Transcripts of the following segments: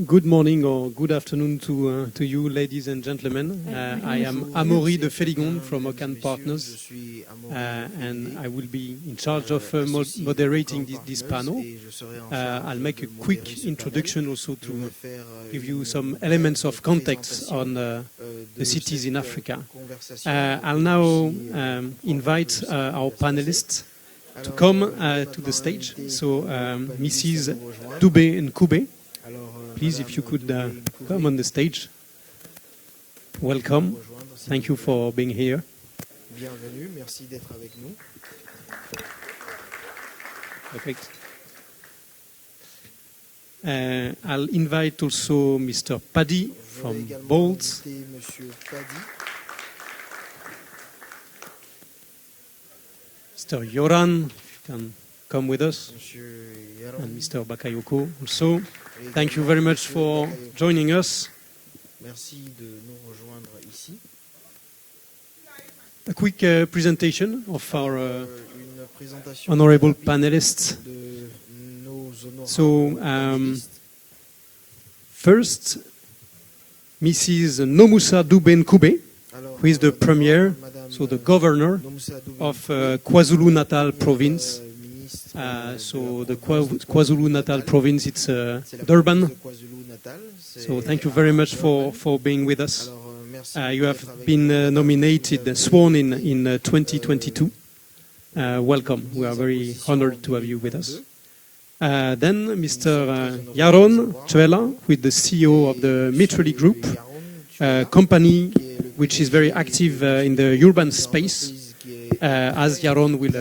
Good morning or good afternoon to you, ladies and gentlemen. I am Amaury de Féligon from Ocan Partners, and I will be in charge of moderating this panel. I'll make a quick introduction also to give you some elements of context on the cities in Africa. I'll now invite our panelists to come to the stage. So Mrs. Dubé and Koubé, please, if you could come on the stage. Welcome. Thank you for being here. Bienvenue, merci d'être avec nous. Perfect. I'll invite also Mr. Paddy from Bolt. Mr. Yoran, if you can come with us. And Mr. Bakayoko also. Thank you very much for joining us. Merci de nous rejoindre ici. A quick presentation of our honorable panelists. So, first, Mrs. Nomusa Dubé Koubé, who is the premier, so the governor of KwaZulu-Natal province. So the KwaZulu-Natal province, it's Durban. So thank you very much for being with us. You have been nominated, sworn in 2022. Welcome. We are very honored to have you with us. Then Mr. Yaron Chuela, who is the CEO of the Mitreli Group, a company which is very active in the urban space. As Yaron will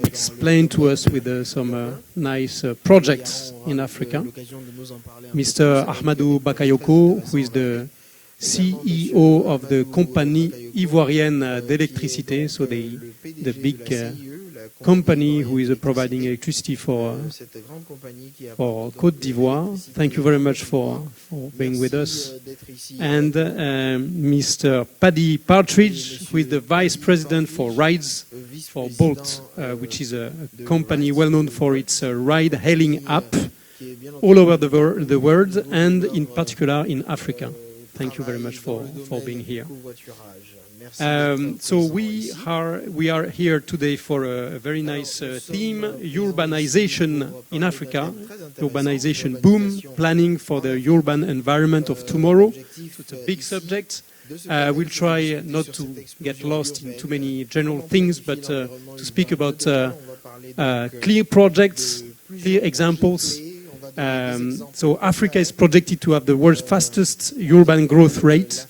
explain to us with some nice projects in Africa. Mr. Ahmadou Bakayoko, who is the CEO of the company Ivoirienne d'Électricité, so the big company who is providing electricity for Côte d'Ivoire. Thank you very much for being with us. And Mr. Paddy Partridge, who is the Vice President for Rides for Bolt, which is a company well known for its ride-hailing app all over the world, and in particular in Africa. Thank you very much for being here. So we are here today for a very nice theme, urbanization in Africa, urbanization boom, planning for the urban environment of tomorrow. So it's a big subject. We'll try not to get lost in too many general things, but to speak about clear projects, clear examples. So Africa is projected to have the world's fastest urban growth rate.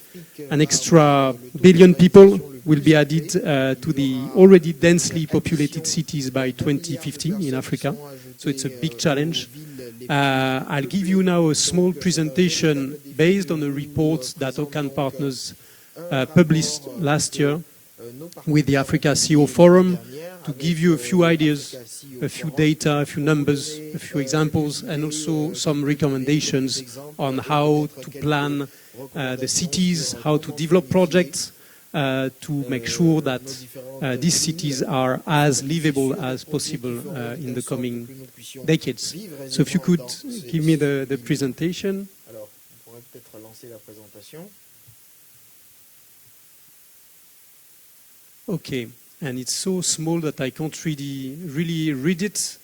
An extra billion people will be added to the already densely populated cities by 2050 in Africa. So it's a big challenge. I'll give you now a small presentation based on a report that Ocan Partners published last year with the Africa CEO Forum to give you a few ideas, a few data, a few numbers, a few examples, and also some recommendations on how to plan the cities, how to develop projects to make sure that these cities are as livable as possible in the coming decades. So if you could give me the presentation. Okay, and it's so small that I can't really read it.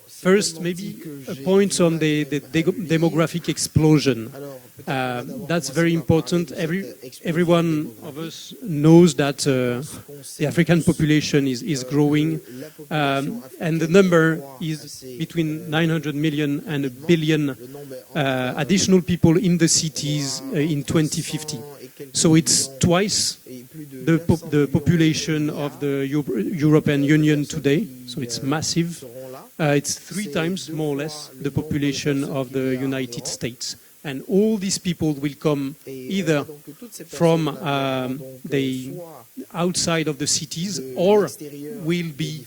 First, maybe a point on the demographic explosion. That's very important. Every one of us knows that the African population is growing, and the number is between 900 million and a billion additional people in the cities in 2050. So it's twice the population of the European Union today, so it's massive. It's 3 times, more or less, the population of the United States. And all these people will come either from the outside of the cities or will be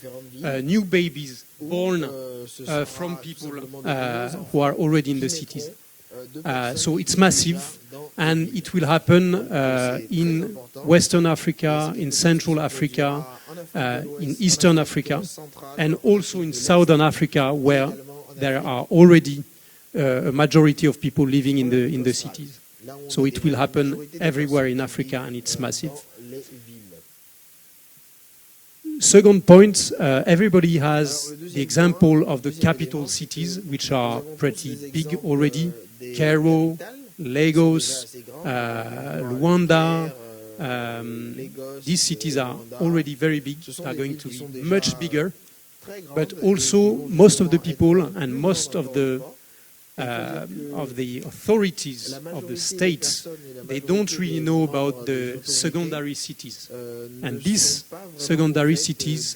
new babies born from people who are already in the cities. So it's massive, and it will happen in Western Africa, in Central Africa, in Eastern Africa, and also in Southern Africa, where there are already a majority of people living in the cities. So it will happen everywhere in Africa, and it's massive. Second point, everybody has the example of the capital cities, which are pretty big already. Cairo, Lagos, Luanda. These cities are already very big, are going to be much bigger. But also, most of the people and most of the authorities of the states, they don't really know about the secondary cities. And these secondary cities,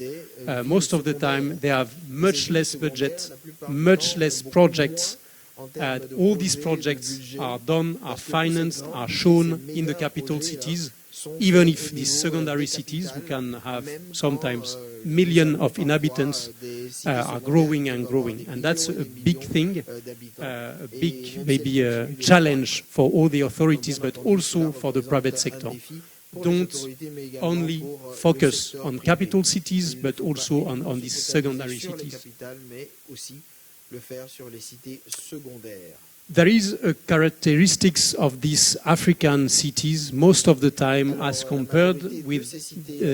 most of the time, they have much less budget, much less projects. All these projects are done, are financed, are shown in the capital cities. Even if these secondary cities, who can have sometimes millions of inhabitants, are growing and growing. And that's a big thing, a big maybe a challenge for all the authorities, but also for the private sector. Don't only focus on capital cities, but also on these secondary cities. There is a characteristics of these African cities most of the time as compared with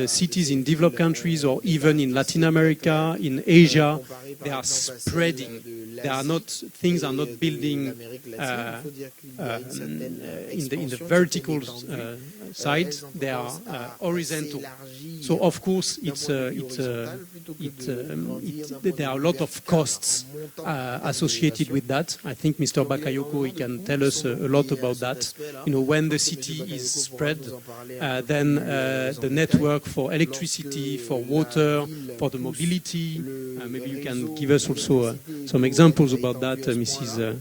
cities in developed countries or even in Latin America, in Asia. They are spreading. They are not, things are not building in the vertical side. They are horizontal. So of course there are a lot of costs associated with that. I think Mr. Bakayoko, he can tell us a lot about that. You know, when the city is spread, then the network for electricity, for water, for the mobility. Maybe you can give us also some examples about that, Mrs.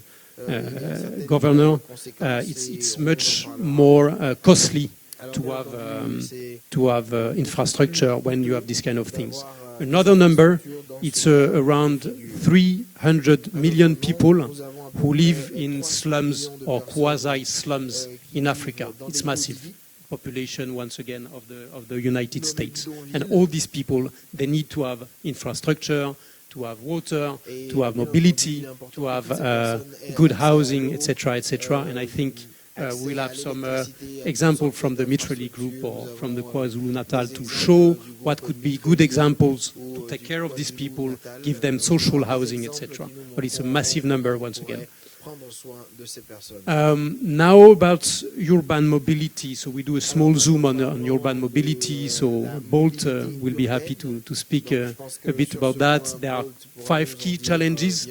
Governor. It's much more costly to have infrastructure when you have this kind of things. Another number, it's around 300 million people who live in slums or quasi-slums in Africa. It's massive population, once again, of the United States. And all these people, they need to have infrastructure, to have water, to have mobility, to have good housing, etc., etc. And I think we'll have some example from the Mitreli group or from the KwaZulu-Natal to show what could be good examples to take care of these people, give them social housing, etc. But it's a massive number, once again. Now about urban mobility. So we do a small zoom on urban mobility. So Bolt will be happy to speak a bit about that. There are 5 key challenges.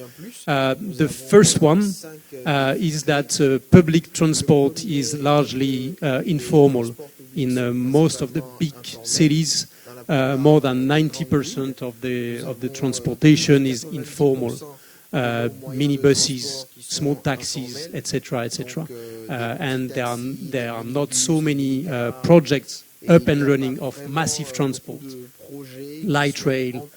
The first one is that public transport is largely informal. In most of the big cities, more than 90% of the transportation is informal. Minibuses, small taxis, etc., etc. And there are not so many projects up and running of massive transport, light rail,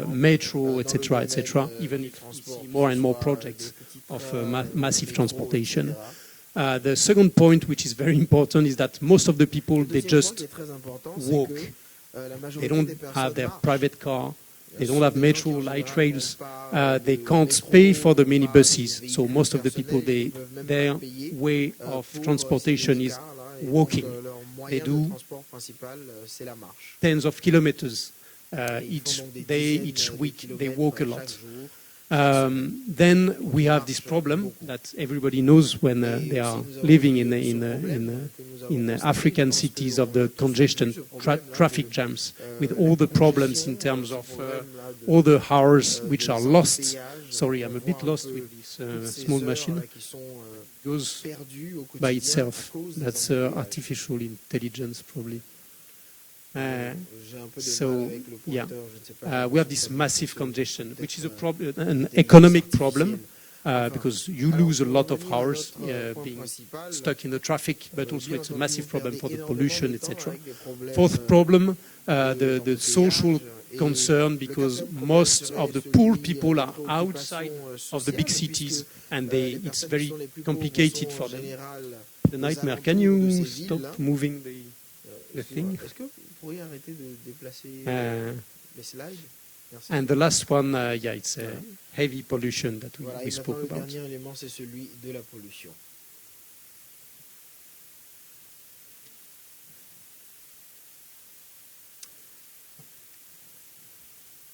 metro, etc., etc. Even if we see more and more projects of massive transportation. The second point, which is very important, is that most of the people, they just walk. They don't have their private car. They don't have metro, light rails. They can't pay for the minibuses. So most of the people, their way of transportation is walking. They do tens of kilometers each day, each week. They walk a lot. Then we have this problem that everybody knows when they are living in African cities of the congestion, traffic jams, with all the problems in terms of all the hours which are lost. Sorry, I'm a bit lost with this small machine. It goes by itself. That's artificial intelligence, probably. So, yeah, we have this massive congestion, which is an economic problem, because you lose a lot of hours being stuck in the traffic, but also it's a massive problem for the pollution, etc. Fourth problem, the social concern, because most of the poor people are outside of the big cities, and it's very complicated for them. The nightmare. Can you stop moving the thing? Pourriez arrêter de déplacer les slides? Merci. And the last one, yeah, it's heavy pollution that Voilà, we et spoke maintenant, le about. dernier élément, c'est celui de la pollution.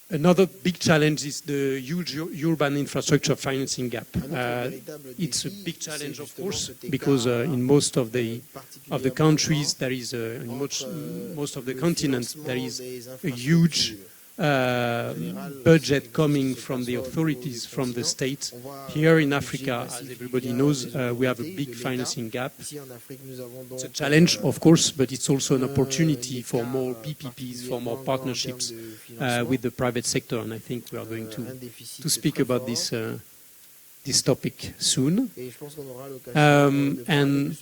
Another big challenge is the huge urban infrastructure financing gap. It's a big challenge, of course, because in most of the countries, there is in most of the continents, there is a huge budget coming from the authorities, from the state. Here in Africa, as everybody knows, we have a big financing gap. It's a challenge, of course, but it's also an opportunity for more PPPs, for more partnerships with the private sector. And I think we are going to speak about this topic soon. And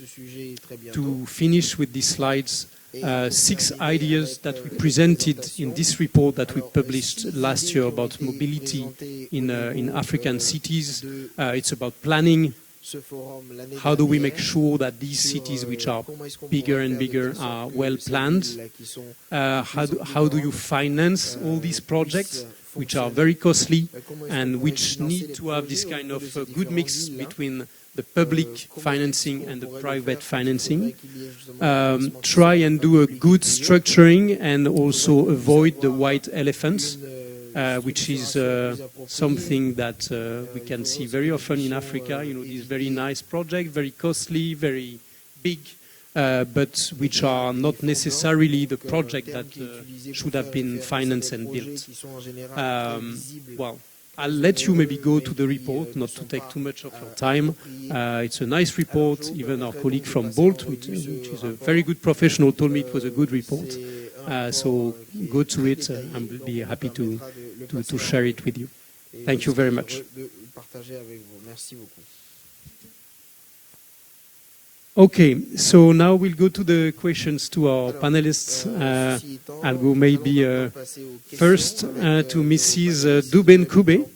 to finish with these slides, 6 ideas that we presented in this report that we published last year about mobility in African cities. It's about planning. How do we make sure that these cities, which are bigger and bigger, are well planned? How do you finance all these projects, which are very costly and which need to have this kind of good mix between the public financing and the private financing? Try and do a good structuring and also avoid the white elephants, which is something that we can see very often in Africa. You know, these very nice projects, very costly, very big, but which are not necessarily the project that should have been financed and built. Well, I'll let you maybe go to the report, not to take too much of your time. It's a nice report. Even our colleague from Bolt, which is a very good professional, told me it was a good report. So go to it. I'll be happy to share it with you. Thank you very much. Okay, so now we'll go to the questions to our panelists. I'll go maybe first to Mrs. Duben-Kube.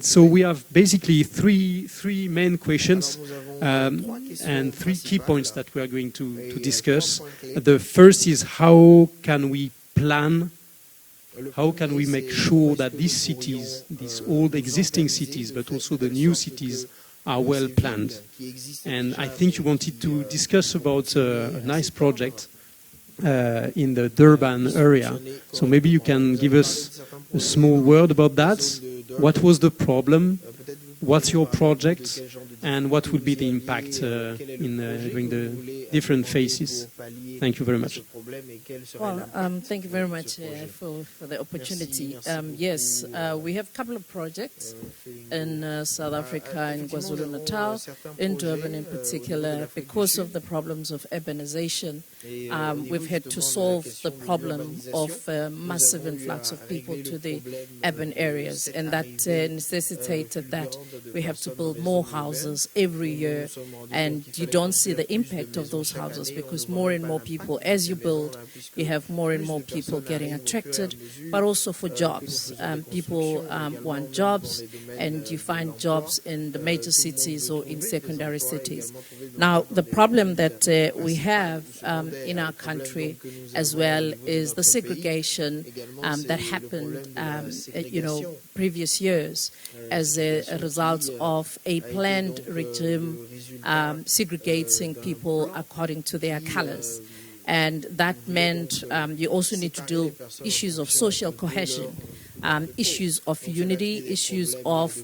So we have basically three main questions and 3 key points that we are going to discuss. The first is how can we plan, how can we make sure that these cities, these old existing cities, but also the new cities, are well planned. And I think you wanted to discuss about a nice project in the Durban area. So maybe you can give us a small word about that. What was the problem? What's your project? And what will be the impact during the different phases? Thank you very much. Well, thank you very much for the opportunity. Yes, we have a couple of projects in South Africa, in KwaZulu-Natal, in Durban in particular. Because of the problems of urbanization, we've had to solve the problem of massive influx of people to the urban areas, and that necessitated that we have to build more houses every year, and you don't see the impact of those houses because more and more people, as you build, you have more and more people getting attracted, but also for jobs. People want jobs, and you find jobs in the major cities or in secondary cities. Now, the problem that we have in our country as well is the segregation that happened, previous years as a result of a planned regime segregating people according to their colors. And that meant you also need to deal with issues of social cohesion, issues of unity, issues of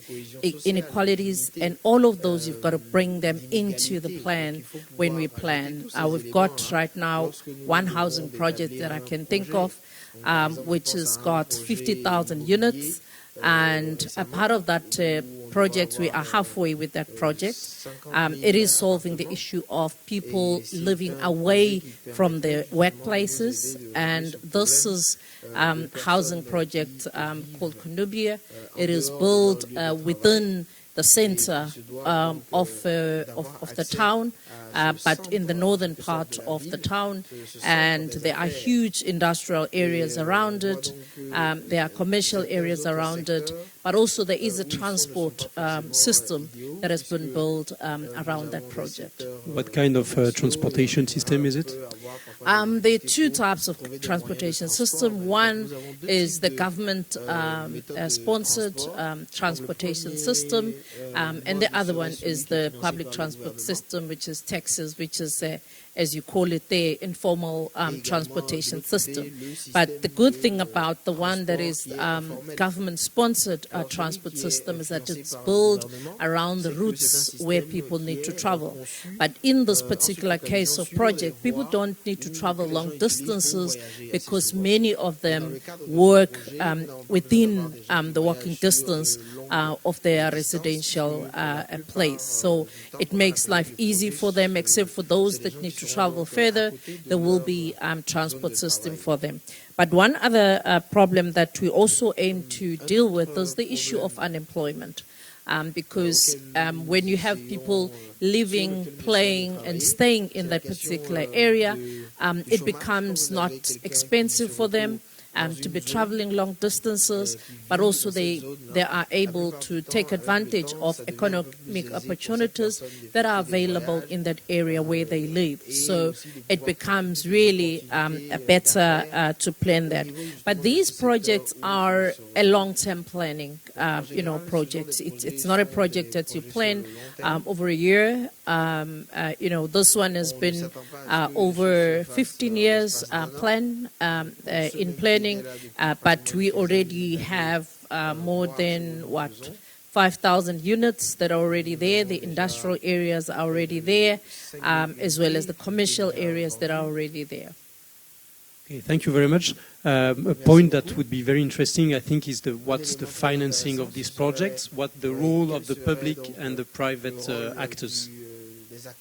inequalities, and all of those you've got to bring them into the plan when we plan. We've got right now one housing project that I can think of, which has got 50,000 units. And a part of that project, we are halfway with that project. It is solving the issue of people living away from their workplaces. And this is housing project called Konubia. It is built within the center of the town, but in the northern part of the town, and there are huge industrial areas around it, there are commercial areas around it, but also there is a transport system that has been built around that project. What kind of transportation system is it? There are two types of transportation system. One is the government sponsored transportation system, and the other one is the public transport system, which is taxis, which is as you call it there, informal transportation system. But the good thing about the one that is government-sponsored transport system is that it's built around the routes where people need to travel. But in this particular case of project, people don't need to travel long distances because many of them work within the walking distance of their residential place. So it makes life easy for them, except for those that need to travel further. There will be transport system for them. But one other problem that we also aim to deal with is the issue of unemployment. Because when you have people living, playing, and staying in that particular area, it becomes not expensive for them to be traveling long distances, but also they are able to take advantage of economic opportunities that are available in that area where they live. So it becomes really better to plan that. But these projects are a long-term planning, projects. It's not a project that you plan over a year. This one has been over 15 years in planning, but we already have more than 5,000 units that are already there. The industrial areas are already there, as well as the commercial areas that are already there. Okay, thank you very much. A point that would be very interesting, I think, is what's the financing of these projects, what the role of the public and the private actors.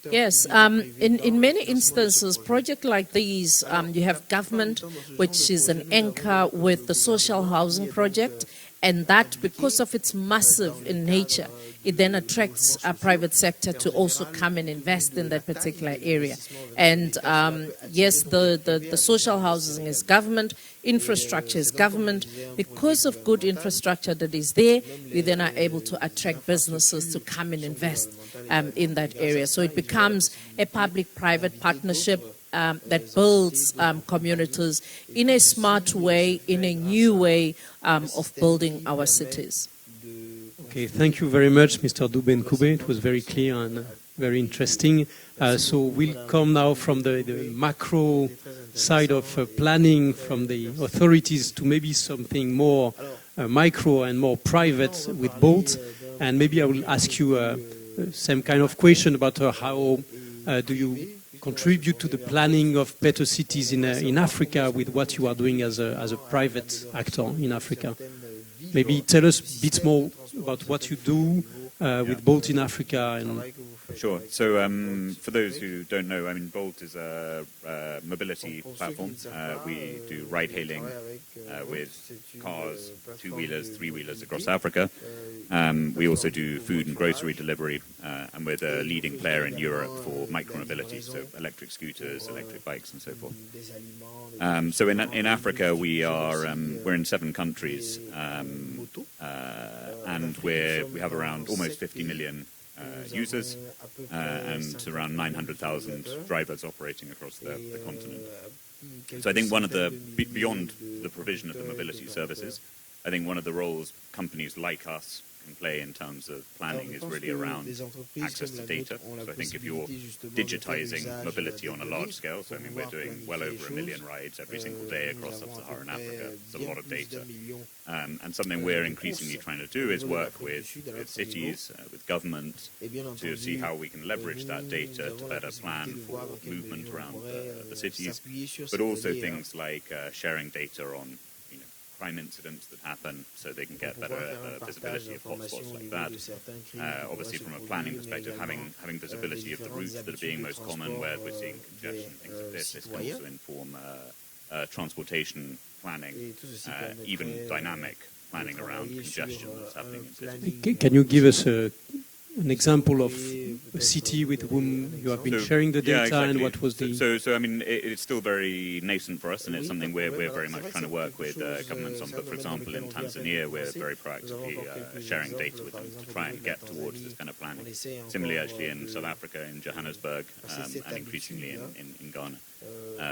Yes, in many instances, projects like these, you have government, which is an anchor with the social housing project, and that, because of its massive in nature, it then attracts a private sector to also come and invest in that particular area. And yes, the social housing is government, infrastructure is government. Because of good infrastructure that is there, we then are able to attract businesses to come and invest in that area. So it becomes a public-private partnership that builds communities in a smart way, in a new way of building our cities. Okay, thank you very much, Mr. Dube Nkube. It was very clear and very interesting. So we'll come now from the macro side of planning from the authorities to maybe something more micro and more private with Bolt. And maybe I will ask you some kind of question about how do you contribute to the planning of better cities in Africa with what you are doing as a private actor in Africa. Maybe tell us a bit more about what you do with Bolt in Africa. Sure. So for those who don't know, Bolt is a mobility platform. We do ride-hailing with cars, two-wheelers, three-wheelers across Africa. We also do food and grocery delivery, and we're the leading player in Europe for micromobility, so electric scooters, electric bikes, and so forth. So in Africa, we're in 7 countries, and we have around almost 50 million users and around 900,000 drivers operating across the continent. So I think one of beyond the provision of the mobility services, I think one of the roles companies like us can play in terms of planning is really around access to data. So I think if you're digitizing mobility on a large scale, so we're doing well over 1 million rides every single day across sub-Saharan Africa. It's a lot of data. And something we're increasingly trying to do is work with cities, with government, to see how we can leverage that data to better plan for movement around the cities, but also things like sharing data on crime incidents that happen, so they can get better visibility of hotspots like that. Obviously, from a planning perspective, having visibility of the routes that are being most common, where we're seeing congestion, things like this can also inform transportation planning, even dynamic planning around congestion that's happening in cities. Can you give us a an example of a city with whom you have been sharing the data, exactly. and what was the... So I mean, it's still very nascent for us, and it's something we're very much trying to work with governments on. But for example, in Tanzania, we're very proactively sharing data with them to try and get towards this kind of planning. Similarly, actually, in South Africa, in Johannesburg, and increasingly in Ghana.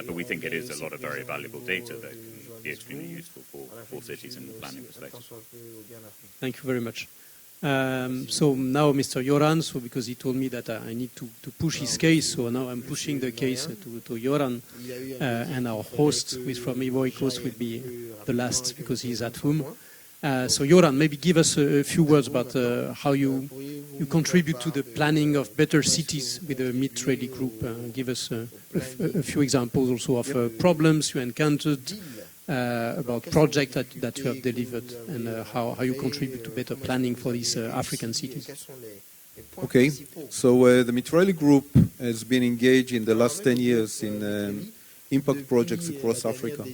But we think it is a lot of very valuable data that can be extremely useful for cities in the planning perspective. Thank you very much. So now Mr. Joran, so because he told me that I need to push his case, so now I'm pushing the case to Joran, and our host who is from Ivory Coast will be the last because he's at home. So Joran, maybe give us a few words about how you contribute to the planning of better cities with the Mid-Trade Group. Give us a few examples also of problems you encountered, about projects that you have delivered, and how you contribute to better planning for these African cities. Okay, so the Mid-Trade Group has been engaged in the last 10 years in impact projects across Africa,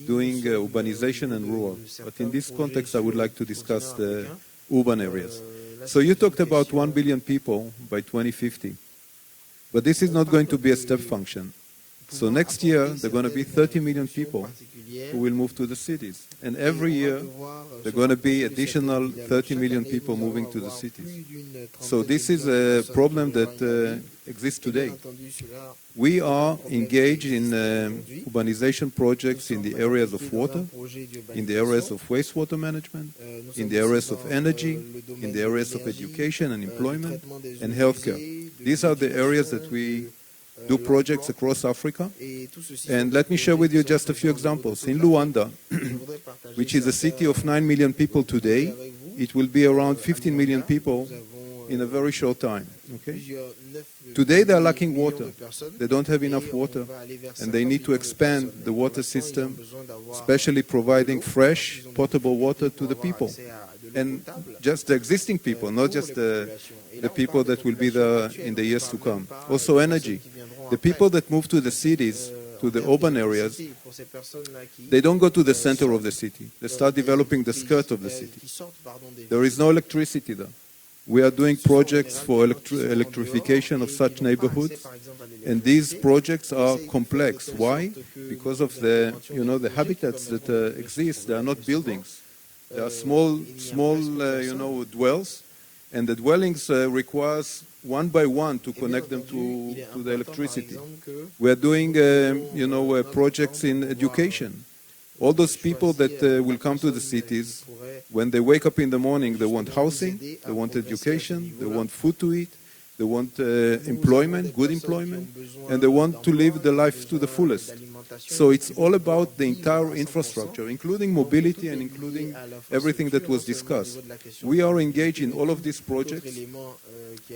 doing urbanization and rural. But in this context, I would like to discuss the urban areas. So you talked about 1 billion people by 2050, but this is not going to be a step function. So next year, there are going to be 30 million people who will move to the cities. And every year, there are going to be additional 30 million people moving to the cities. So this is a problem that exists today. We are engaged in urbanization projects in the areas of water, in the areas of wastewater management, in the areas of energy, in the areas of education and employment, and healthcare. These are the areas that we do projects across Africa. And let me share with you just a few examples. In Luanda, which is a city of 9 million people today, it will be around 15 million people in a very short time. Okay? Today they are lacking water. They don't have enough water, and they need to expand the water system, especially providing fresh, potable water to the people. And just the existing people, not just the people that will be there in the years to come. Also energy. The people that move to the cities, to the urban areas, they don't go to the center of the city. They start developing the skirt of the city. There is no electricity there. We are doing projects for electrification of such neighborhoods, and these projects are complex. Why? Because of the habitats that exist. They are not buildings. They are small dwells, and the dwellings requires one by one to connect them to the electricity. We are doing, projects in education. All those people that will come to the cities, when they wake up in the morning, they want housing, they want education, they want food to eat, they want employment, good employment, and they want to live the life to the fullest. So it's all about the entire infrastructure, including mobility and including everything that was discussed. We are engaged in all of these projects.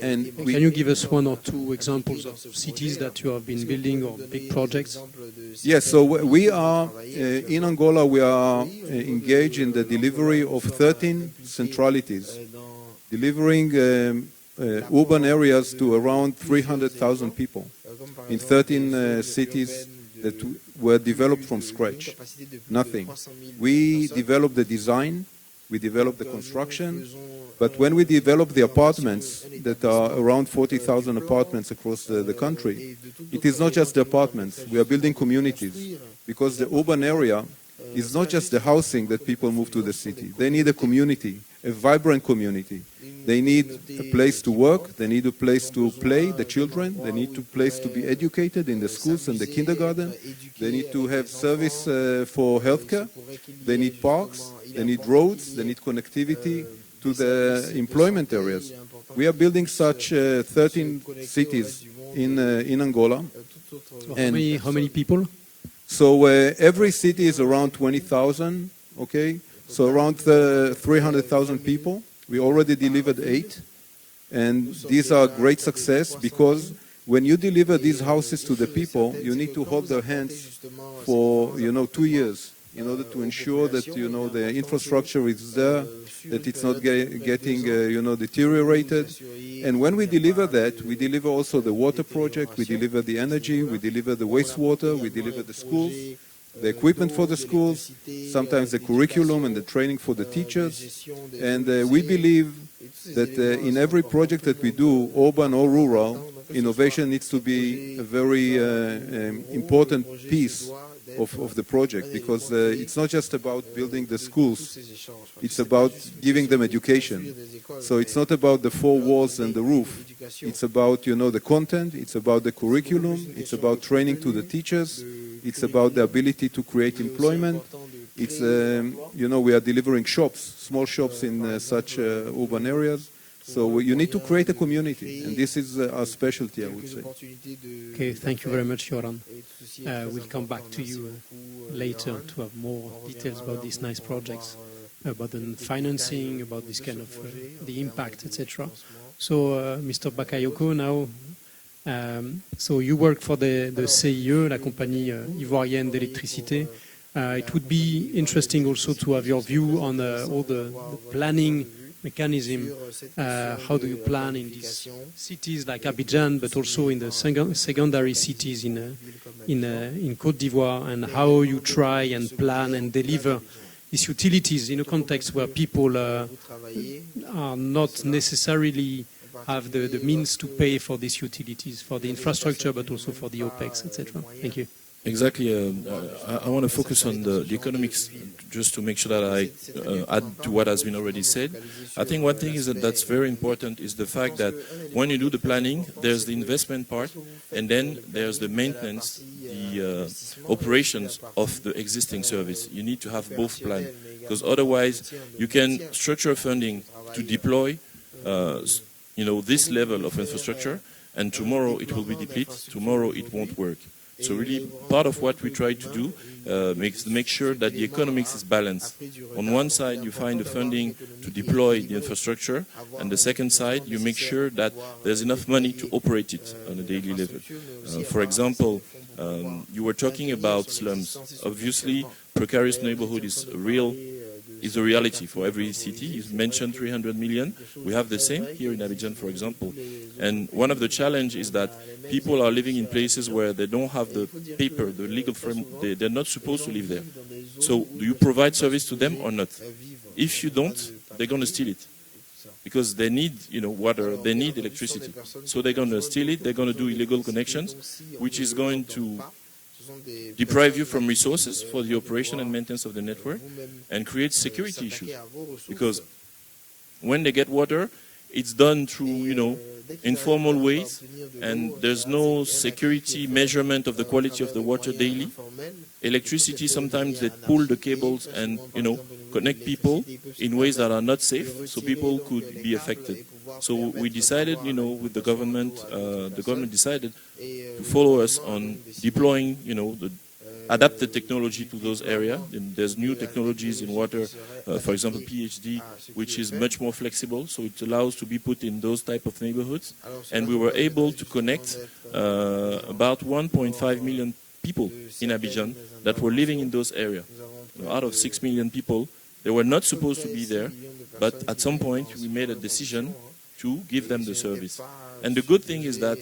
And can you give us one or two examples of cities that you have been building or big projects? Yes, so we are, in Angola, we are engaged in the delivery of 13 centralities, delivering urban areas to around 300,000 people in 13 cities that were developed from scratch. Nothing. We developed the design, we developed the construction, but when we develop the apartments, that are around 40,000 apartments across the country, it is not just the apartments. We are building communities, because the urban area is not just the housing that people move to the city. They need a community, a vibrant community. They need a place to work, they need a place to play, the children, they need a place to be educated in the schools and the kindergarten, they need to have service for healthcare, they need parks, they need roads, they need connectivity to the employment areas. We are building such 13 cities in Angola. And how many people? So every city is around 20,000, okay? So around 300,000 people. We already delivered 8, and these are great success, because when you deliver these houses to the people, you need to hold their hands for 2 years in order to ensure that the infrastructure is there, that it's not getting deteriorated. And when we deliver that, we deliver also the water project, we deliver the energy, we deliver the wastewater, we deliver the schools, the equipment for the schools, sometimes the curriculum and the training for the teachers. And we believe that in every project that we do, urban or rural, innovation needs to be a very important piece of the project, because it's not just about building the schools, it's about giving them education. So it's not about the four walls and the roof, it's about, you know, the content, it's about the curriculum, it's about training to the teachers, it's about the ability to create employment. It's, you know, we are delivering shops, small shops in such urban areas. So you need to create a community, and this is our specialty, I would say. Okay, thank you very much, Joran. We'll come back to you later to have more details about these nice projects, about the financing, about this kind of the impact, etc. So, Mr. Bakayoko, now, so you work for the CIE, la compagnie ivoirienne d'électricité. It would be interesting also to have your view on all the planning mechanism. How do you plan in these cities like Abidjan, but also in the secondary cities in Côte d'Ivoire, and how you try and plan and deliver these utilities in a context where people are not necessarily have the means to pay for these utilities, for the infrastructure, but also for the OPEX, etc. Thank you. Exactly. I want to focus on the economics, just to make sure that I add to what has been already said. I think one thing is that's very important is the fact that when you do the planning, there's the investment part, and then there's the maintenance, the operations of the existing service. You need to have both planned, because otherwise you can structure funding to deploy this level of infrastructure, and tomorrow it will be depleted, tomorrow it won't work. So really, part of what we try to do make sure that the economics is balanced. On one side, you find the funding to deploy the infrastructure, and the second side, you make sure that there's enough money to operate it on a daily level. For example, you were talking about slums. Obviously, precarious neighborhood is a reality for every city. You mentioned 300 million. We have the same here in Abidjan, for example. And one of the challenges is that people are living in places where they don't have the paper, the legal frame. They're not supposed to live there. So do you provide service to them or not? If you don't, they're going to steal it, because they need water, they need electricity. So they're going to steal it, they're going to do illegal connections, which is going to deprive you from resources for the operation and maintenance of the network, and create security issues. Because when they get water, it's done through, informal ways, and there's no security measurement of the quality of the water daily. Electricity, sometimes they pull the cables and, connect people in ways that are not safe, so people could be affected. So we decided, with the government decided to follow us on deploying, the adapted technology to those areas. And there's new technologies in water, for example, PhD, which is much more flexible, so it allows to be put in those type of neighborhoods. And we were able to connect about 1.5 million people in Abidjan that were living in those areas. Out of 6 million people, they were not supposed to be there, but at some point we made a decision to give them the service. And the good thing is that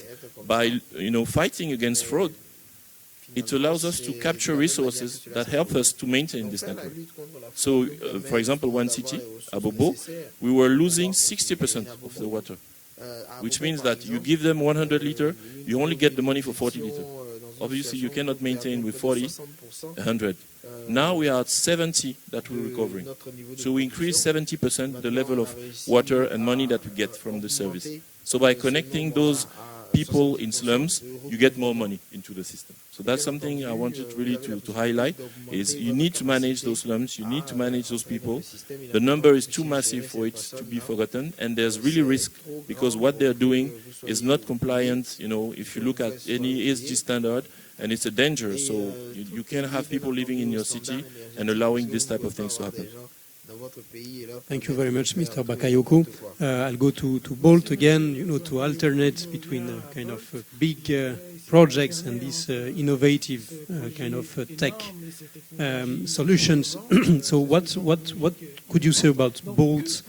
by fighting against fraud, it allows us to capture resources that help us to maintain this network. So, for example, one city, Abobo, we were losing 60% of the water, which means that you give them 100 liters, you only get the money for 40 liters. Obviously, you cannot maintain with 40, 100. Now we are at 70 that we're recovering. So we increase 70% the level of water and money that we get from the service. So by connecting those people in slums, you get more money into the system. So that's something I wanted really to highlight, is you need to manage those slums, you need to manage those people. The number is too massive for it to be forgotten, and there's really risk, because what they're doing is not compliant, if you look at any ESG standard, and it's a danger. So you can't have people living in your city and allowing this type of things to happen. Thank you very much, Mr. Bakayoko. I'll go to Bolt again, to alternate between kind of big projects and these innovative kind of tech solutions. So what could you say about Bolt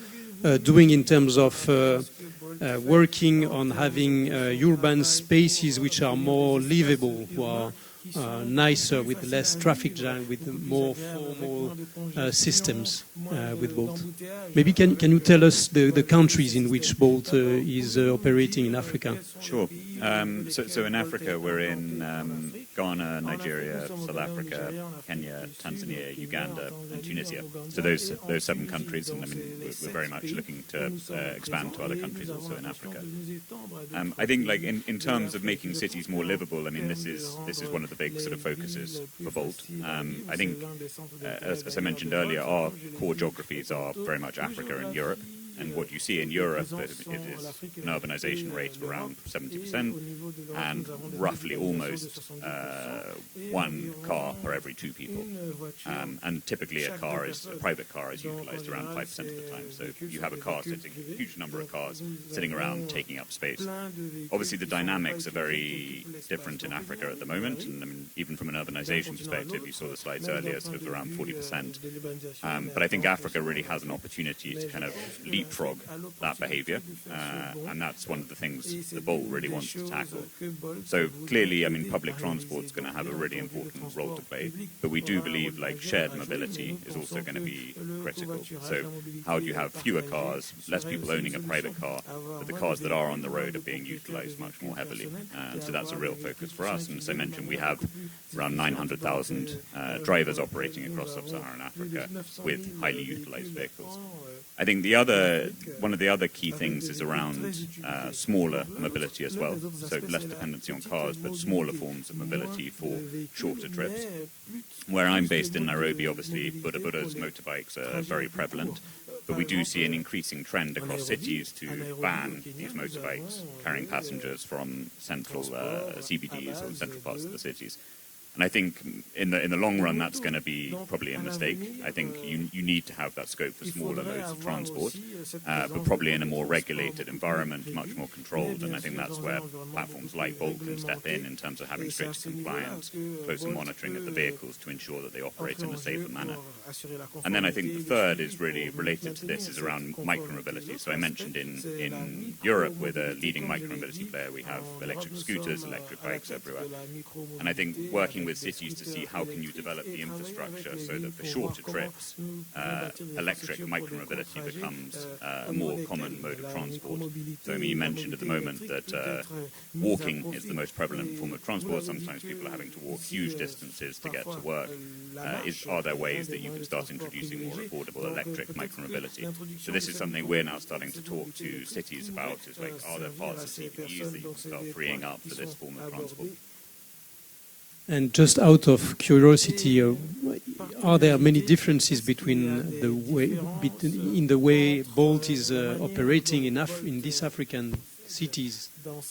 doing in terms of working on having urban spaces which are more livable, who are nicer, with less traffic jam, with more formal systems with Bolt. Maybe can you tell us the countries in which Bolt is operating in Africa? Sure. So in Africa, we're in Ghana, Nigeria, South Africa, Kenya, Tanzania, Uganda, and Tunisia. So those 7 countries, and I mean, we're very much looking to expand to other countries also in Africa. I think, like in terms of making cities more livable, I mean, this is one of the big sort of focuses for Bolt. I think, as I mentioned earlier, our core geographies are very much Africa and Europe. And what you see in Europe is an urbanization rate of around 70% and roughly almost 1 car per every 2 people. And typically a private car is utilized around 5% of the time. So you have a huge number of cars sitting around taking up space. Obviously the dynamics are very different in Africa at the moment. And I mean, even from an urbanization perspective, you saw the slides earlier, sort of around 40%. But I think Africa really has an opportunity to kind of leapfrog that behavior, and that's one of the things the Bolt really wants to tackle. So clearly, I mean, public transport is going to have a really important role to play, but we do believe like shared mobility is also going to be critical. So how do you have fewer cars, less people owning a private car, but the cars that are on the road are being utilized much more heavily? So that's a real focus for us. And as I mentioned, we have around 900,000 drivers operating across sub-Saharan Africa with highly utilized vehicles. I think one of the other key things is around smaller mobility as well. So less dependency on cars, but smaller forms of mobility for shorter trips. Where I'm based in Nairobi, obviously, Buddha's motorbikes are very prevalent. But we do see an increasing trend across cities to ban these motorbikes carrying passengers from central CBDs or central parts of the cities. And I think in the long run, that's going to be probably a mistake. I think you need to have that scope for smaller modes of transport, but probably in a more regulated environment, much more controlled. And I think that's where platforms like Bolt can step in terms of having strict compliance, closer monitoring of the vehicles to ensure that they operate in a safer manner. And then I think the third is really related to this, is around micromobility. So I mentioned in Europe, we're the leading micromobility player. We have electric scooters, electric bikes everywhere. And I think working with cities to see how can you develop the infrastructure so that for shorter trips, electric micromobility becomes a more common mode of transport. So I mean, you mentioned at the moment that walking is the most prevalent form of transport. Sometimes people are having to walk huge distances to get to work. Are there ways that you can start introducing more affordable electric micromobility? So this is something we're now starting to talk to cities about, is like, are there parts of CBDs that you can start freeing up for this form of transport? And just out of curiosity, are there many differences between in the way Bolt is operating in these African cities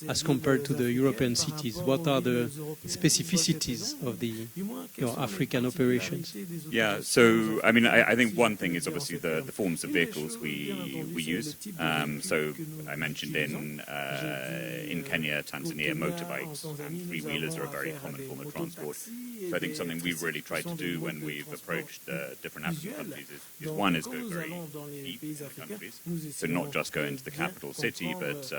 as compared to the European cities? What are the specificities of your African operations? Yeah, so I mean, I think one thing is obviously the forms of vehicles we use. So I mentioned in Kenya, Tanzania, motorbikes and 3-wheelers are a very common form of transport. So I think something we've really tried to do when we've approached different African countries is one is go very deep in the countries. So not just go into the capital city, but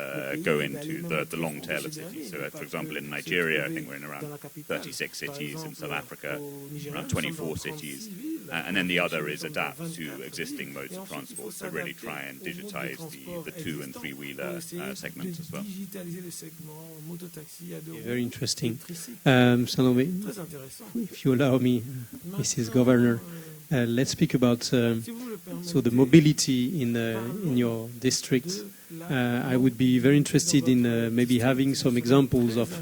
go into the long tail of cities. So for example, in Nigeria, I think we're in around 36 cities. In South Africa, around 24 cities. And then the other is adapt to existing modes of transport. So really try and digitize the 2- and 3-wheeler segments as well. Very interesting. Salome, if you allow me, Mrs. Governor, let's speak about the mobility in your district. I would be very interested in maybe having some examples of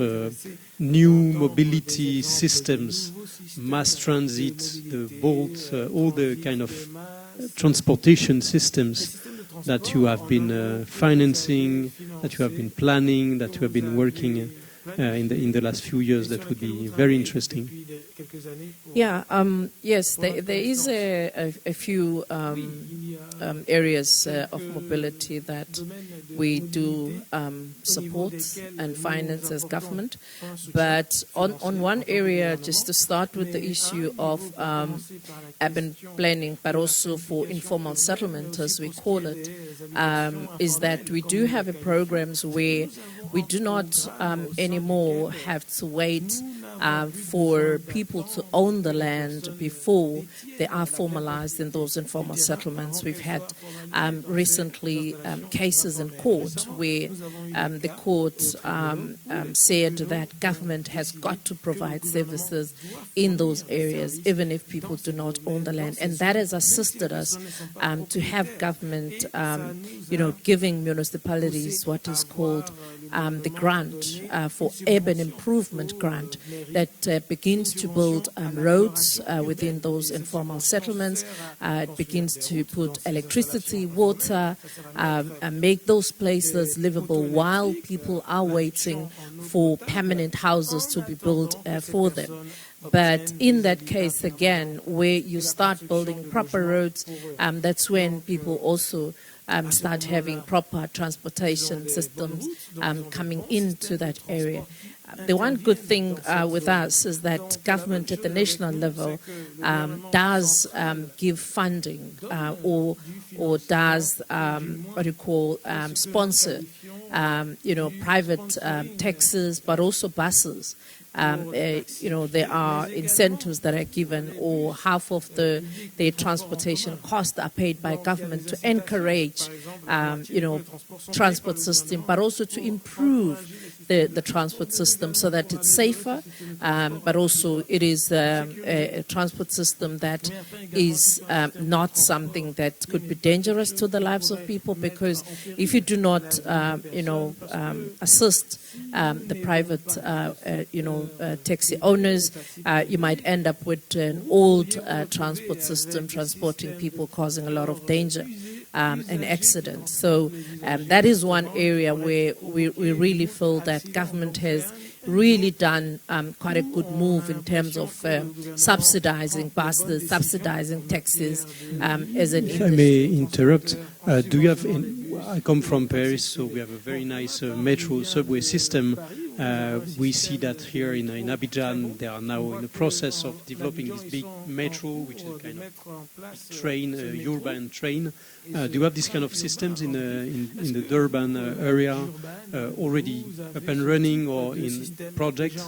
new mobility systems, mass transit, the Bolt, all the kind of transportation systems that you have been financing, that you have been planning, that you have been working in the last few years. That would be very interesting. Yeah, yes, there is a few areas of mobility that we do support and finance as government. But on one area, just to start with the issue of urban planning, but also for informal settlement, as we call it, is that we do have programs where we do not anymore have to wait for people to own the land before they are formalized in those informal settlements. We've had recently cases in court where the court said that government has got to provide services in those areas, even if people do not own the land. And that has assisted us to have government, giving municipalities what is called the grant for urban improvement grant that begins to build roads within those informal settlements. It begins to put electricity, water, and make those places livable while people are waiting for permanent houses to be built for them. But in that case, again, where you start building proper roads, that's when people also start having proper transportation systems coming into that area. The one good thing with us is that government at the national level does give funding or does sponsor private taxis, but also buses. There are incentives that are given, or half of the transportation costs are paid by government to encourage, transport system, but also to improve the transport system so that it's safer, but also it is a transport system that is not something that could be dangerous to the lives of people, because if you do not, assist the private, taxi owners, you might end up with an old transport system transporting people, causing a lot of danger and accidents. So that is one area where we really feel that government has really done quite a good move in terms of subsidizing buses, subsidizing taxis as an If I may interrupt, do you have... I come from Paris, so we have a very nice metro subway system. We see that here in Abidjan, they are now in the process of developing this big metro, which is a kind of train, urban train. Do you have these kind of systems in the Durban area already up and running or in projects?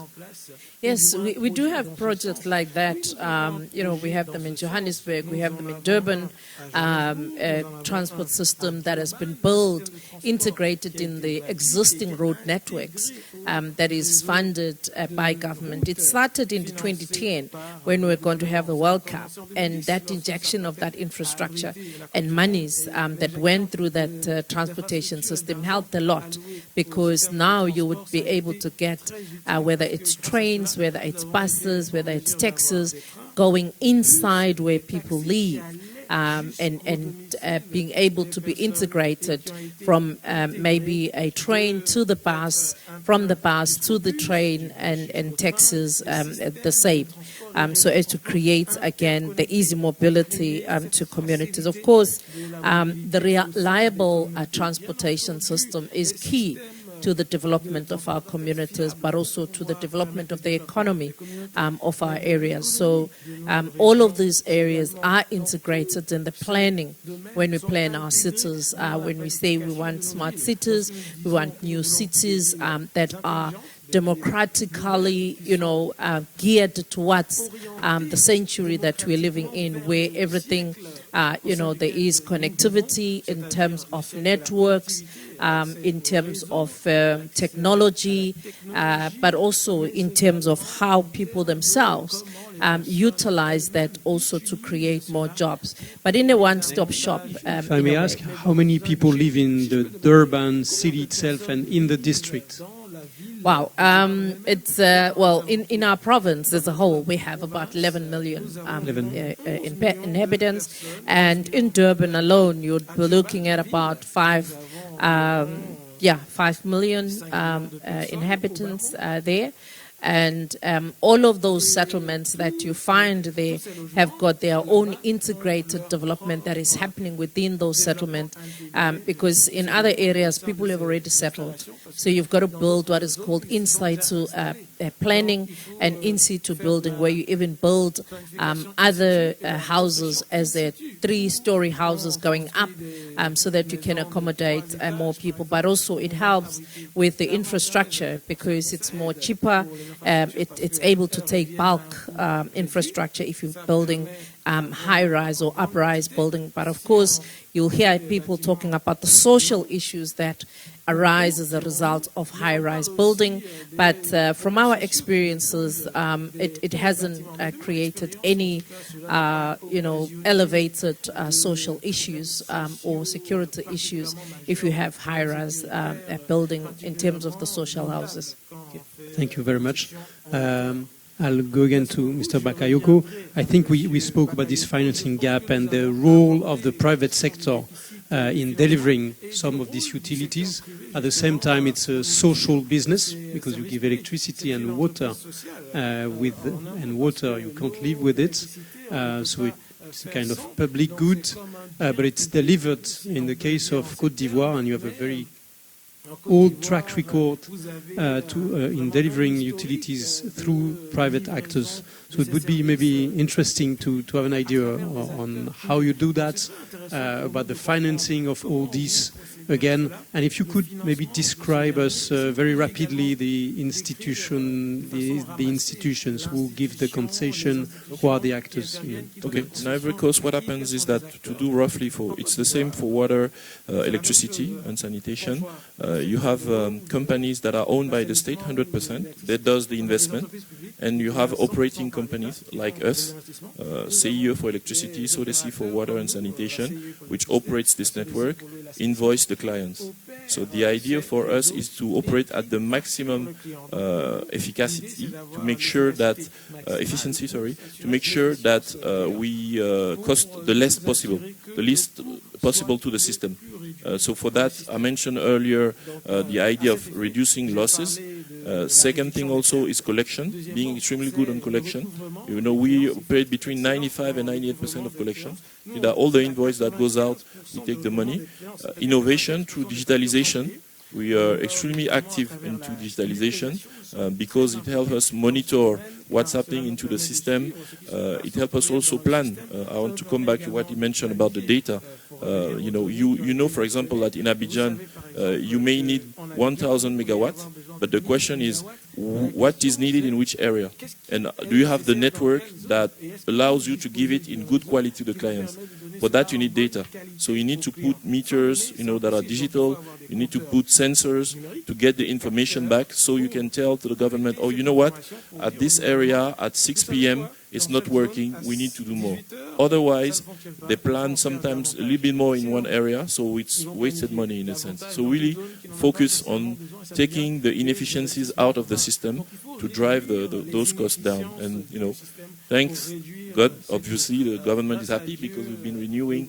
Yes, we do have projects like that. We have them in Johannesburg, we have them in Durban, a transport system that has been built, integrated in the existing road networks that is funded by government. It started in 2010 when we were going to have the World Cup, and that injection of that infrastructure and monies that went through that transportation system helped a lot, because now you would be able to get, whether it's trains, whether it's buses, whether it's taxis, going inside where people live. And being able to be integrated from maybe a train to the bus, from the bus to the train, and taxis the same. So as to create, again, the easy mobility to communities. Of course, the reliable transportation system is key to the development of our communities, but also to the development of the economy of our areas. So all of these areas are integrated in the planning when we plan our cities. When we say we want smart cities, we want new cities that are democratically, geared towards the century that we're living in, where everything, there is connectivity in terms of networks, in terms of technology, but also in terms of how people themselves utilize that also to create more jobs. But in a one-stop shop. If I may ask, how many people live in the Durban city itself and in the district? Wow. It's, in our province as a whole, we have about 11 million inhabitants. And in Durban alone, you'd be looking at about 5 million inhabitants there. And all of those settlements that you find there have got their own integrated development that is happening within those settlements, because in other areas people have already settled. So you've got to build what is called in situ planning and in situ building, where you even build other houses as they're 3-story houses going up, so that you can accommodate more people. But also it helps with the infrastructure because it's more cheaper. It's able to take bulk infrastructure if you're building high-rise or up-rise building. But of course, you'll hear people talking about the social issues that arise as a result of high-rise building. But from our experiences, it hasn't created any, elevated social issues or security issues if you have high-rise building in terms of the social houses. Okay. Thank you very much. I'll go again to Mr. Bakayoko. I think we spoke about this financing gap and the role of the private sector in delivering some of these utilities. At the same time, it's a social business because you give electricity and water. Water, you can't live with it. So it's a kind of public good, but it's delivered in the case of Côte d'Ivoire, and you have a very old track record in delivering utilities through private actors. So it would be maybe interesting to have an idea on how you do that, about the financing of all these again. And if you could maybe describe us very rapidly the institutions who give the concession, who are the actors. Okay, in Ivory Coast what happens is that to do roughly it's the same for water, electricity and sanitation. You have companies that are owned by the state 100%, that does the investment, and you have operating companies like us, CIE for electricity, SODECI for water and sanitation, which operates this network, invoice the clients. So the idea for us is to operate at the maximum efficacy to make sure that we cost the least possible to the system. So for that, I mentioned earlier the idea of reducing losses. Second thing also is collection, being extremely good on collection. We operate between 95 and 98% of collection. All the invoice that goes out, we take the money. Innovation through digitalization. We are extremely active into digitalization because it helps us monitor what's happening into the system. It helps us also plan. I want to come back to what you mentioned about the data. For example, that in Abidjan, you may need 1,000 megawatts, but the question is, what is needed in which area? And do you have the network that allows you to give it in good quality to the clients? For that, you need data. So you need to put meters, that are digital. You need to put sensors to get the information back so you can tell to the government, oh, you know what? At this area, at 6 p.m., it's not working, we need to do more. Otherwise, they plan sometimes a little bit more in one area, so it's wasted money in a sense. So really focus on taking the inefficiencies out of the system to drive those costs down. And, thanks God, obviously the government is happy because we've been renewing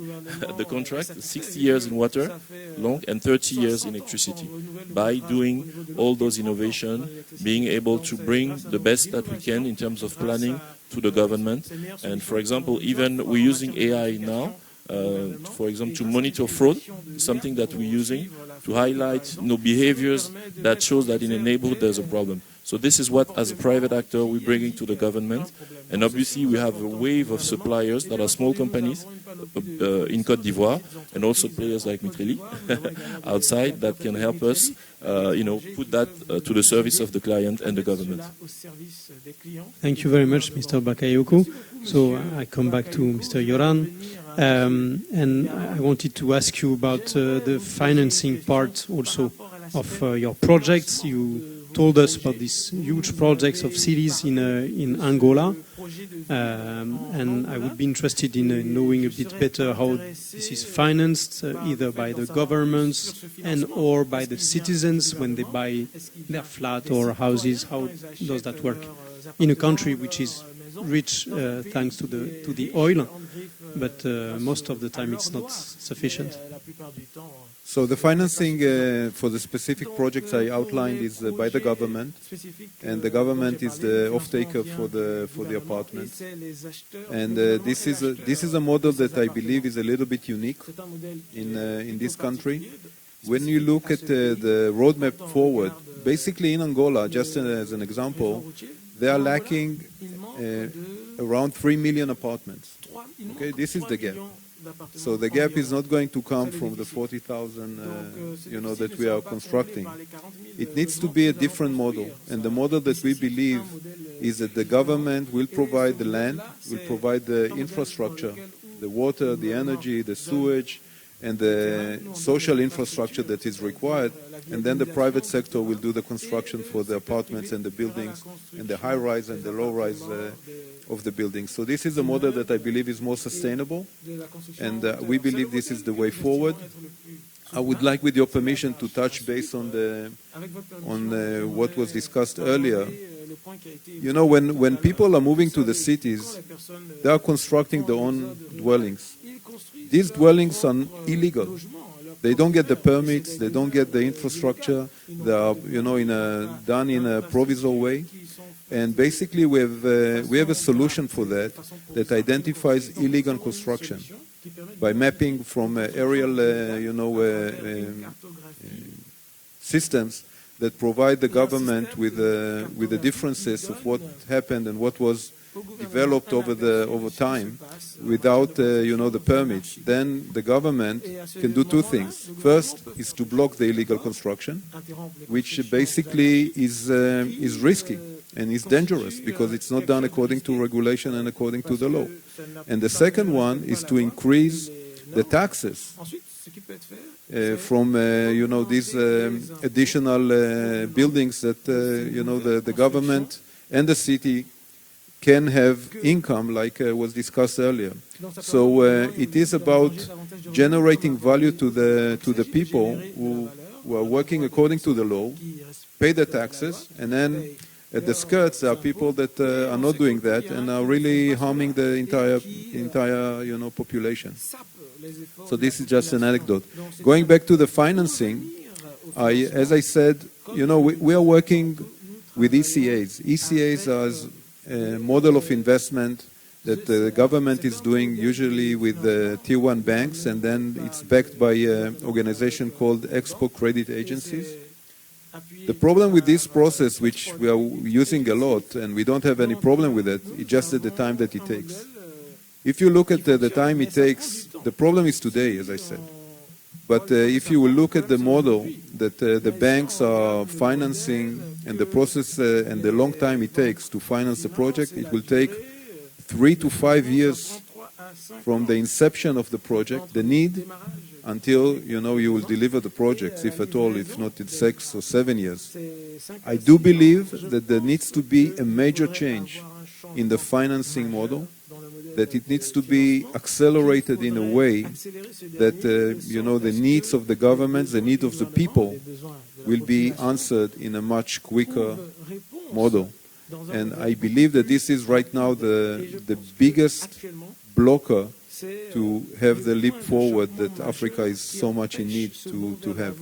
the contract, 60 years in water, long, and 30 years in electricity. By doing all those innovations, being able to bring the best that we can in terms of planning to the government. And for example, even we're using AI now, for example, to monitor fraud, something that we're using to highlight behaviors that shows that in a neighborhood there's a problem. So this is what, as a private actor, we're bringing to the government. And obviously, we have a wave of suppliers that are small companies in Côte d'Ivoire, and also players like Mitreli outside that can help us, put that to the service of the client and the government. Thank you very much, Mr. Bakayoko. So I come back to Mr. Yoran. And I wanted to ask you about the financing part also of your projects. You told us about these huge projects of cities in Angola, and I would be interested in knowing a bit better how this is financed, either by the governments and or by the citizens when they buy their flat or houses. How does that work in a country which is rich thanks to the oil, but most of the time it's not sufficient? So the financing for the specific projects I outlined is by the government, and the government is the off-taker for the apartments. And this is a model that I believe is a little bit unique in this country. when you look at the roadmap forward, basically in Angola, just as an example, they are lacking around 3 million apartments. Okay, this is the gap. So the gap is not going to come from the 40,000, that we are constructing. It needs to be a different model, and the model that we believe is that the government will provide the land, will provide the infrastructure, the water, the energy, the sewage, and the social infrastructure that is required, and then the private sector will do the construction for the apartments and the buildings and the high-rise and the low-rise of the buildings. So this is a model that I believe is more sustainable, and we believe this is the way forward. I would like, with your permission, to touch base on what was discussed earlier. You know, when people are moving to the cities, they are constructing their own dwellings. These dwellings are illegal. They don't get the permits, they don't get the infrastructure, they are, done in a provisional way. And basically we have a solution for that identifies illegal construction by mapping from aerial, systems that provide the government with the differences of what happened and what was developed over time without the permits. Then the government can do two things. First is to block the illegal construction, which basically is risky and is dangerous because it's not done according to regulation and according to the law. And the second one is to increase the taxes from these additional buildings that the government and the city can have income, like was discussed earlier. So it is about generating value to the people who are working according to the law, pay the taxes, and then at the skirts there are people that are not doing that and are really harming the entire population. So this is just an anecdote. Going back to the financing, as I said, we are working with ECAs. ECAs are a model of investment that the government is doing usually with the Tier 1 banks, and then it's backed by an organization called Expo Credit Agencies. The problem with this process, which we are using a lot, and we don't have any problem with it, it's just at the time that it takes. If you look at the time it takes, the problem is today, as I said. But if you will look at the model that the banks are financing and the process and the long time it takes to finance the project, it will take 3 to 5 years from the inception of the project, the need, until you will deliver the projects, if at all, if not in 6 or 7 years. I do believe that there needs to be a major change in the financing model, that it needs to be accelerated in a way that the needs of the governments, the needs of the people will be answered in a much quicker model. And I believe that this is right now the biggest blocker to have the leap forward that Africa is so much in need to have.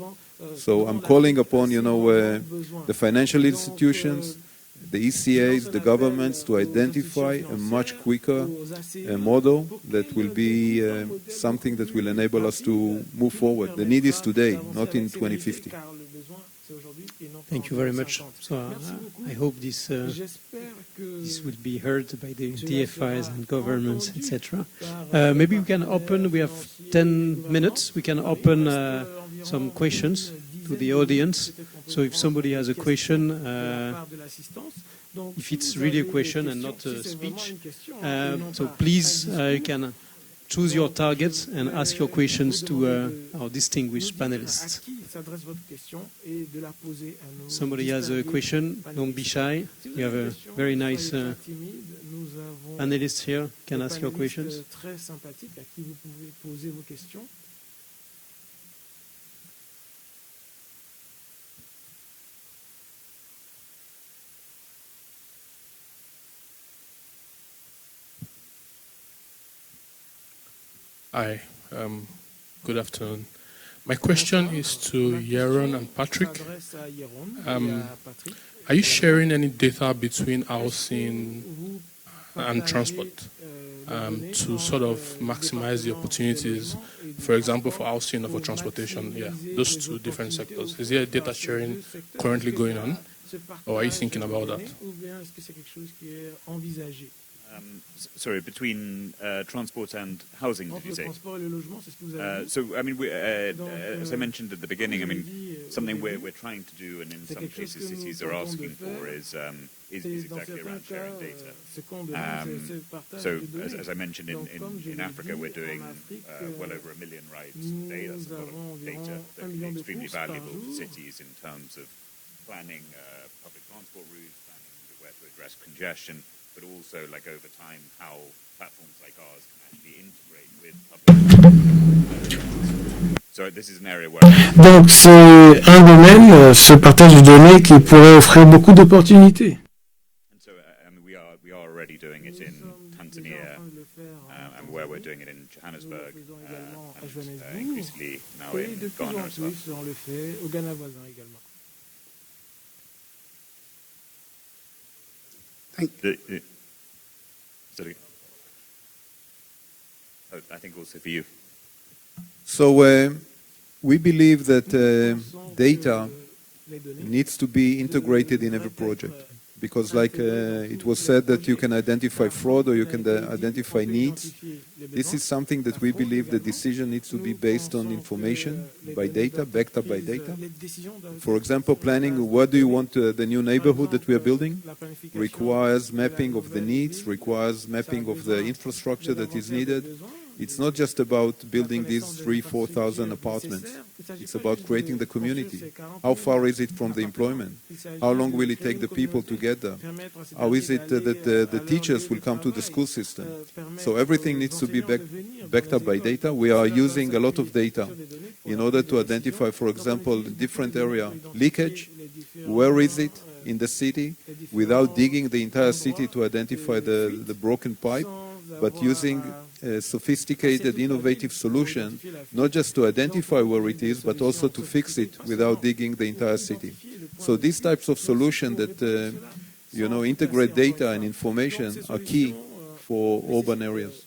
So I'm calling upon the financial institutions, the ECAs, the governments, to identify a much quicker model that will be something that will enable us to move forward. The need is today, not in 2050. Thank you very much. So I hope this will be heard by the DFIs and governments, etc. Maybe we can open, we have 10 minutes, we can open some questions to the audience. So if somebody has a question, if it's really a question and not a speech, so please you can choose your targets and ask your questions to our distinguished panelists. Somebody has a question, don't be shy. We have a very nice panelist here, can ask your questions. Hi, good afternoon. My question is to Yaron and Patrick. Are you sharing any data between housing and transport? to sort of maximize the opportunities, for example, for housing or for transportation? Yeah, those two different sectors. Is there data sharing currently going on, or are you thinking about that? Sorry, between transport and housing, did you say? So, I mean, as I mentioned at the beginning, I mean, something we're trying to do, and in some cases cities are asking for, is exactly around sharing data. So, as I mentioned, in Africa, we're doing well over 1 million rides a day. That's a lot of data that can be extremely valuable for cities in terms of planning public transport routes, planning where to address congestion, but also, like, over time, how platforms like ours can actually integrate with public. So this is an area where... Donc c'est un domaine, ce partage de données, qui pourrait offrir beaucoup d'opportunités. And so, I mean, we are already doing it in Tanzania, and where we're doing it in Johannesburg, and increasingly now in Ghana as well. I think also for you. So we believe that data needs to be integrated in every project, because like it was said that you can identify fraud or you can identify needs. This is something that we believe the decision needs to be based on information, by data, backed up by data. For example, planning, what do you want the new neighborhood that we are building? Requires mapping of the needs, requires mapping of the infrastructure that is needed. It's not just about building these 3,000-4,000 apartments. It's about creating the community. How far is it from the employment? How long will it take the people to get there? How is it that the teachers will come to the school system? So everything needs to be backed up by data. We are using a lot of data in order to identify, for example, different area leakage. Where is it in the city? Without digging the entire city to identify the broken pipe, but using a sophisticated, innovative solution, not just to identify where it is, but also to fix it without digging the entire city. So these types of solutions that integrate data and information are key for urban areas.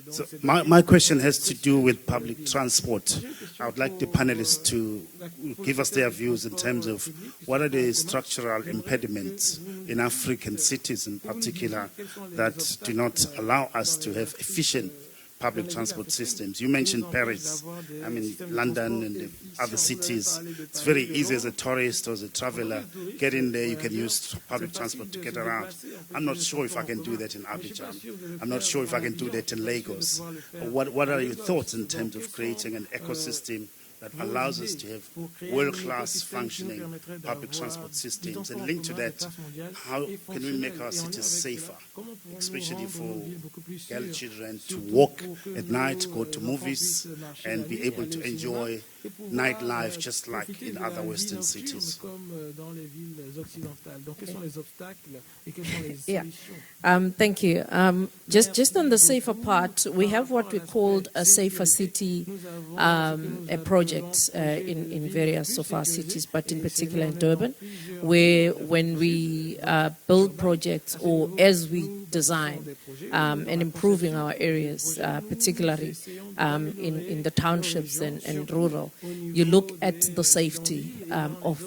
So my question has to do with public transport. I would like the panelists to give us their views in terms of what are the structural impediments in African cities in particular that do not allow us to have efficient public transport systems. You mentioned Paris, I mean London and the other cities. It's very easy as a tourist or as a traveler, get in there, you can use public transport to get around. I'm not sure if I can do that in Abidjan. I'm not sure if I can do that in Lagos. What are your thoughts in terms of creating an ecosystem that allows us to have world-class functioning public transport systems? And linked to that, how can we make our cities safer, especially for girl children to walk at night, go to movies, and be able to enjoy nightlife just like in other Western cities? Yeah, thank you. Just on the safer part, we have what we called a safer city a project in various of our cities, but in particular in Durban, where when we build projects or as we design and improving our areas, particularly in the townships and rural, you look at the safety of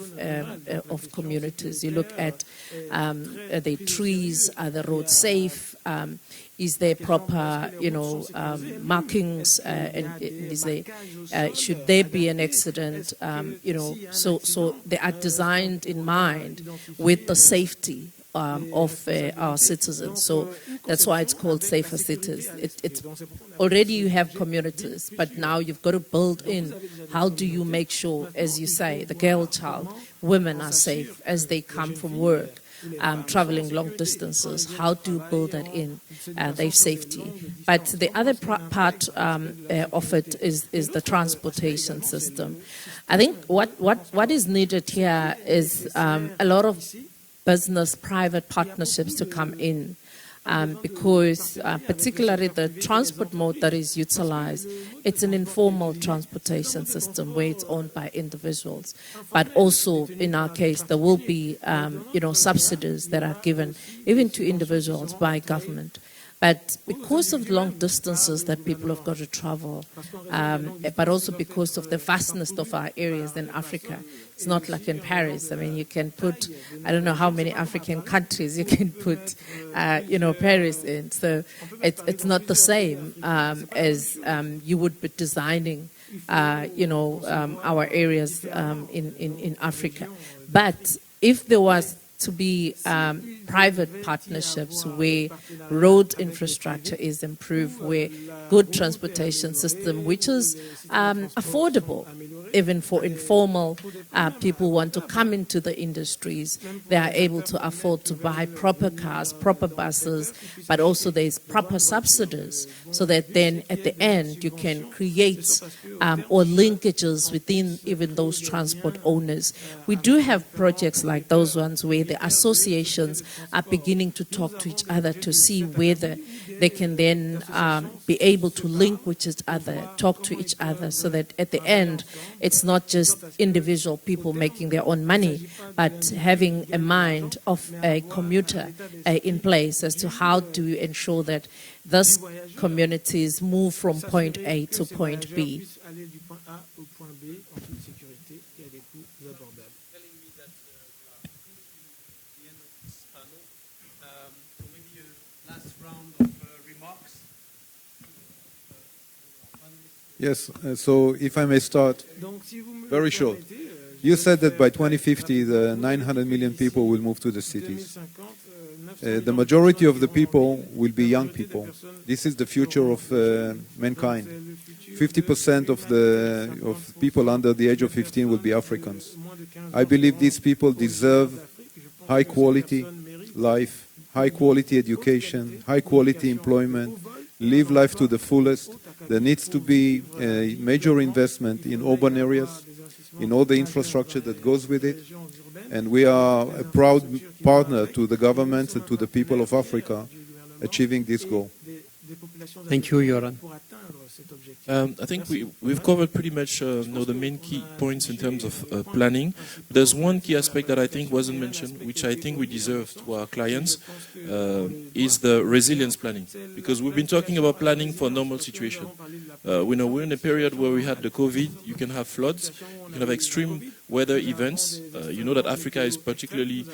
communities. You look at are the trees, are the roads safe? Is there proper, markings? And is there, should there be an accident? So they are designed in mind with the safety of our citizens. So that's why it's called safer cities. It's already you have communities, but now you've got to build in how do you make sure, as you say, the girl child, women are safe as they come from work. Traveling long distances, how do you build that in, their safety? But the other part of it is the transportation system. I think what is needed here is a lot of business, private partnerships to come in because particularly the transport mode that is utilized, it's an informal transportation system where it's owned by individuals. But also, in our case, there will be, subsidies that are given even to individuals by government. But because of long distances that people have got to travel, but also because of the vastness of our areas in Africa, it's not like in Paris. I mean, you can put, I don't know how many African countries you can put, Paris in. So it's not the same as you would be designing, our areas in Africa. But if there was to be private partnerships where road infrastructure is improved, where good transportation system, which is affordable, even for informal people who want to come into the industries, they are able to afford to buy proper cars, proper buses, but also there's proper subsidies, so that then at the end you can create or linkages within even those transport owners. We do have projects like those ones where the associations are beginning to talk to each other to see whether they can then be able to link with each other, talk to each other, so that at the end it's not just individual people making their own money, but having a mind of a commuter in place as to how do you ensure that those communities move from point A to point B. Yes, so if I may start, very short. You said that by 2050, the 900 million people will move to the cities. The majority of the people will be young people. This is the future of mankind. 50% of people under the age of 15 will be Africans. I believe these people deserve high quality life, high quality education, high quality employment, live life to the fullest. There needs to be a major investment in urban areas, in all the infrastructure that goes with it. And we are a proud partner to the governments and to the people of Africa achieving this goal. Thank you, Yoran. I think we've covered pretty much the main key points in terms of planning. There's one key aspect that I think wasn't mentioned, which I think we deserve to our clients, is the resilience planning. Because we've been talking about planning for normal situation. We know we're in a period where we had the COVID, you can have floods, you can have extreme weather events. You know that Africa is particularly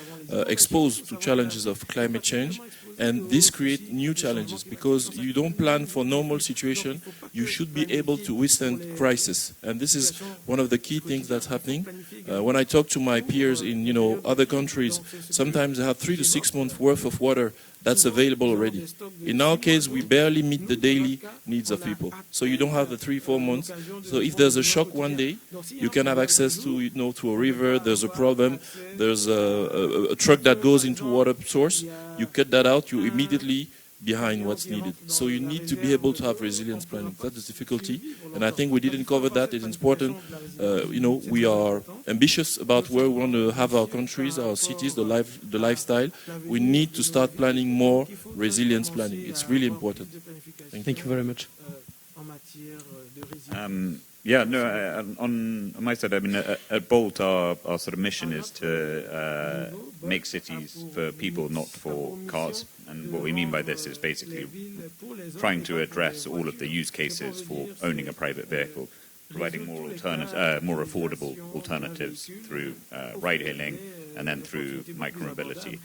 exposed to challenges of climate change. And this creates new challenges because you don't plan for normal situation. You should be able to withstand crisis. And this is one of the key things that's happening. When I talk to my peers in other countries, sometimes they have 3 to 6 months worth of water that's available already. In our case, we barely meet the daily needs of people. So you don't have the 3-4 months. So if there's a shock one day, you can have access to to a river. There's a problem. There's a truck that goes into water source. You cut that out. You immediately behind what's needed. So you need to be able to have resilience planning. That's the difficulty. And I think we didn't cover that. It's important. We are ambitious about where we want to have our countries, our cities, the lifestyle. We need to start planning more resilience planning. It's really important. Thank you very much. On my side, I mean, at Bolt, our sort of mission is to make cities for people, not for cars. And what we mean by this is basically trying to address all of the use cases for owning a private vehicle, providing more affordable alternatives through ride-hailing and then through micromobility.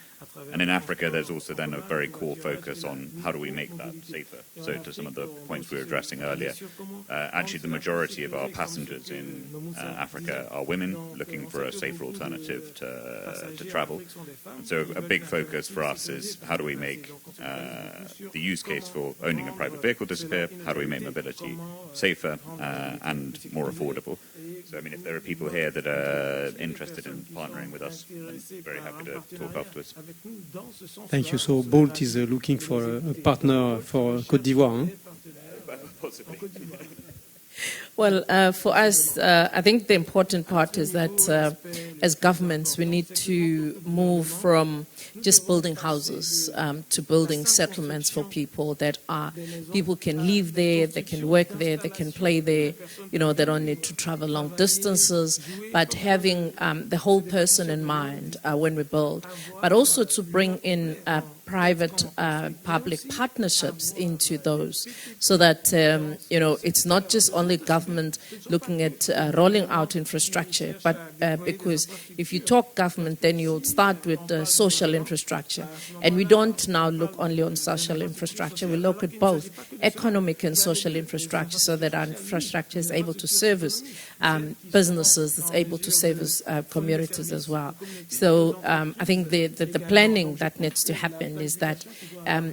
And in Africa, there's also then a very core focus on how do we make that safer. So to some of the points we were addressing earlier, actually the majority of our passengers in Africa are women looking for a safer alternative to travel. And so a big focus for us is how do we make the use case for owning a private vehicle disappear? How do we make mobility safer and more affordable? So, I mean, if there are people here that are interested in partnering with us, I'm very happy to talk afterwards. Thank you. So Bolt is looking for a partner for Côte d'Ivoire. Huh? Possibly. Well, for us, I think the important part is that as governments, we need to move from just building houses to building settlements for people that people can live there, they can work there, they can play there, they don't need to travel long distances, but having the whole person in mind when we build, but also to bring in private public partnerships into those so that, it's not just only government looking at rolling out infrastructure, but because if you talk government, then you'll start with social infrastructure. And we don't now look only on social infrastructure, we look at both economic and social infrastructure so that our infrastructure is able to service businesses, it's able to service communities as well. So I think the planning that needs to happen is that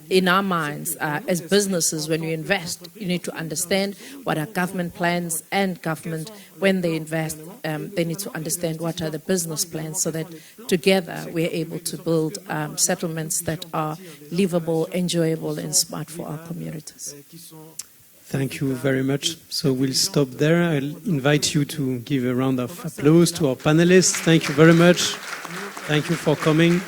in our minds, as businesses, when you invest, you need to understand what are government plans, and government, when they invest, they need to understand what are the business plans so that together we're able to build settlements that are livable, enjoyable, and smart for our communities. Thank you very much. So we'll stop there. I'll invite you to give a round of applause to our panelists. Thank you very much. Thank you for coming.